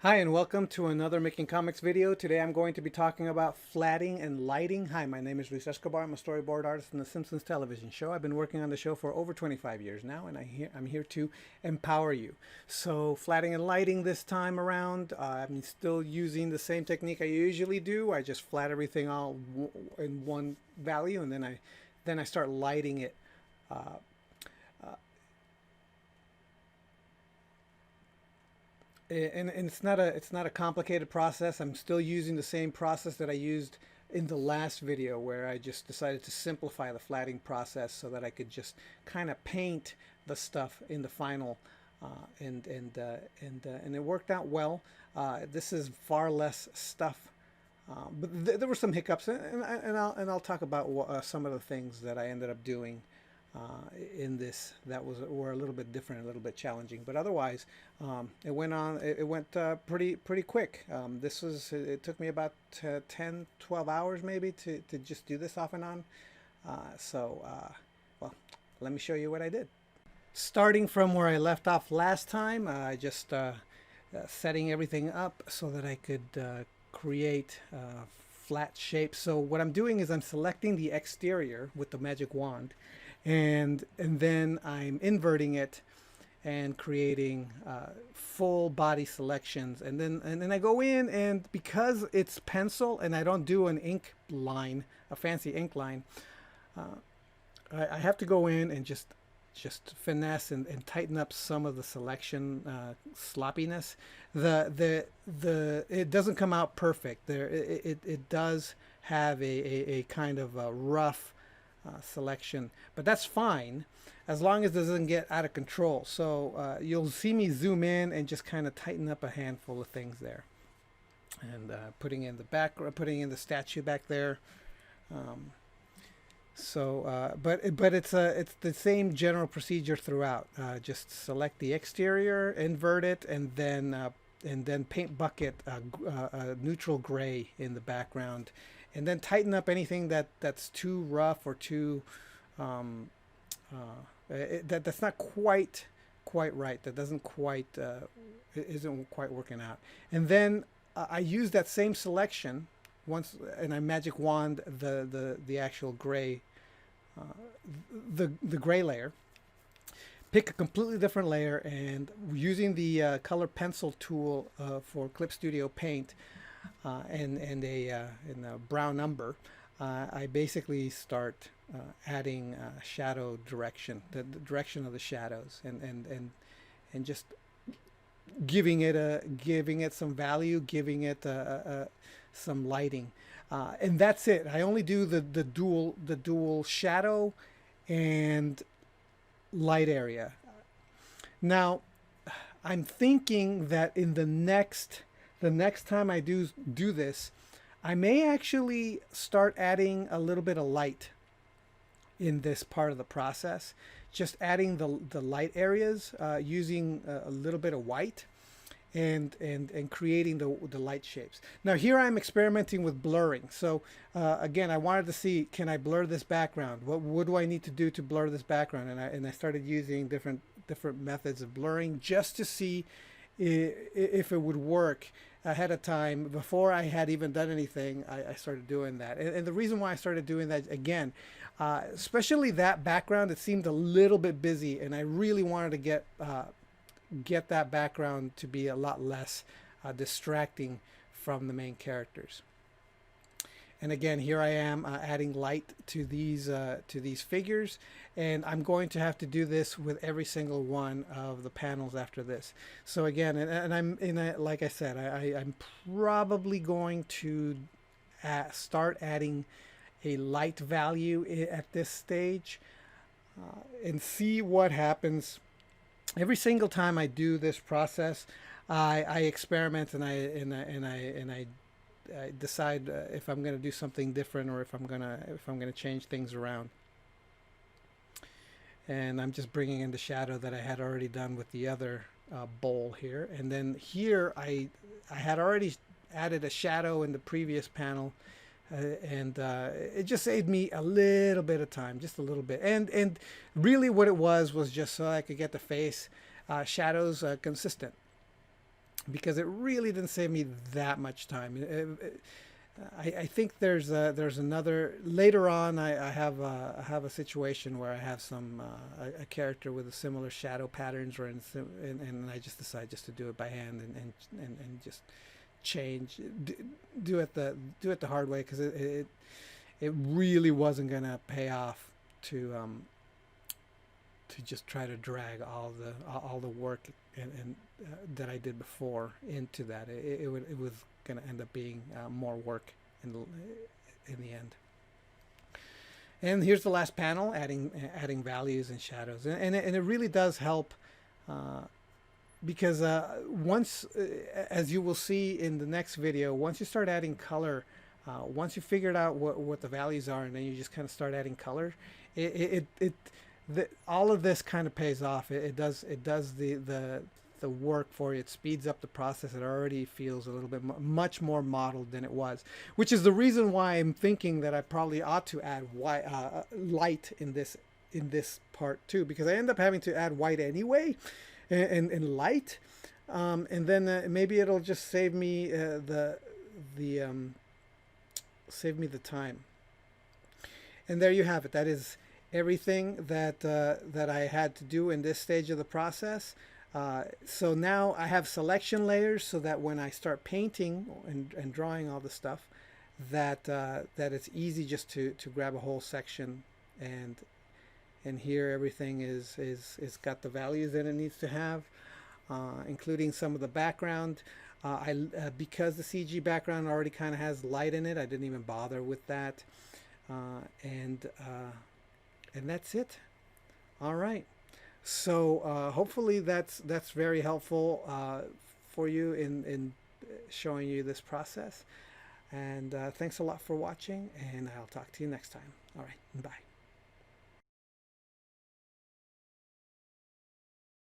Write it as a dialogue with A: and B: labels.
A: Hi and welcome to another Making Comics video. Today I'm going to be talking about flatting and lighting. Hi, my name is Escobar. I'm a storyboard artist in the Simpsons television show. I've been working on the show for over 25 years now, and I'm here to empower you. So flatting and lighting this time around, I'm still using the same technique I usually do. I just flat everything all in one value, and then I start lighting it. Uh, and it's not a complicated process. I'm still using the same process that I used in the last video, where I just decided to simplify the flatting process so that I could just kind of paint the stuff in the final, and it worked out well. This is far less stuff, but there were some hiccups, and I'll talk about some of the things that I ended up doing in this that were a little bit different, a little bit challenging, but otherwise it went pretty quick. It took me about 10 12 hours maybe to just do this off and on. Well, let me show you what I did. Starting from where I left off last time, I just setting everything up so that I could create flat shapes. So what I'm doing is I'm selecting the exterior with the magic wand, and then I'm inverting it and creating full body selections, and then I go in, and because it's pencil and I don't do an ink line, a fancy ink line, I have to go in and just finesse and tighten up some of the selection sloppiness. It doesn't come out perfect. It does have a kind of a rough selection, but that's fine as long as it doesn't get out of control. So you'll see me zoom in and just kind of tighten up a handful of things there, and putting in the statue back there. But it's the same general procedure throughout. Just select the exterior, invert it, and then paint bucket a neutral gray in the background, and then tighten up anything that's too rough or too that's not quite right. That doesn't quite isn't quite working out. And then I use that same selection once, and I magic wand the actual gray, the gray layer. Pick a completely different layer, and using the color pencil tool for Clip Studio Paint, and a brown umber, I basically start adding shadow direction, the direction of the shadows, and just giving it some value, giving it some lighting, and that's it. I only do the dual shadow and light area. Now, I'm thinking that in the next time I do this, I may actually start adding a little bit of light in this part of the process. Just adding the light areas, using a little bit of white, and creating the light shapes. Now here I'm experimenting with blurring. So again, I wanted to see, can I blur this background? What do I need to do to blur this background? And I started using different methods of blurring just to see if it would work ahead of time. Before I had even done anything, I started doing that. And the reason why I started doing that, again, especially that background, it seemed a little bit busy, and I really wanted to get that background to be a lot less distracting from the main characters. And again, here I am adding light to these figures, and I'm going to have to do this with every single one of the panels after this. So again, and I'm like I said, I'm probably going to start adding a light value at this stage, and see what happens. Every single time I do this process, I experiment, and I decide if I'm going to do something different, or if I'm gonna change things around. And I'm just bringing in the shadow that I had already done with the other bowl here. And then here I had already added a shadow in the previous panel, and it just saved me a little bit of time, just a little bit. And really what it was just so I could get the face shadows consistent. because it really didn't save me that much time. I think there's another later on. I have a situation where I have some a character with a similar shadow patterns, or and I just decide just to do it by hand and just change do it the hard way, because it really wasn't gonna pay off to just try to drag all the work and that I did before into that. It was going to end up being more work in the end. And here's the last panel, adding values and shadows, and it really does help, because once, as you will see in the next video, once you start adding color, once you figured out what the values are, and then you just kind of start adding color, all of this kind of pays off. It does the work for you. It speeds up the process. It already feels a little bit much more modeled than it was, which is the reason why I'm thinking that I probably ought to add light in this part too, because I end up having to add white anyway, and light, and then maybe it'll just save me save me the time. And there you have it. That is everything that I had to do in this stage of the process. So now I have selection layers, so that when I start painting and drawing all the stuff, that it's easy just to grab a whole section, and here everything is got the values that it needs to have, including some of the background. Because the CG background already kind of has light in it, I didn't even bother with that, and that's it. All right. So hopefully that's very helpful for you in showing you this process. And thanks a lot for watching, and I'll talk to you next time. All right. Bye.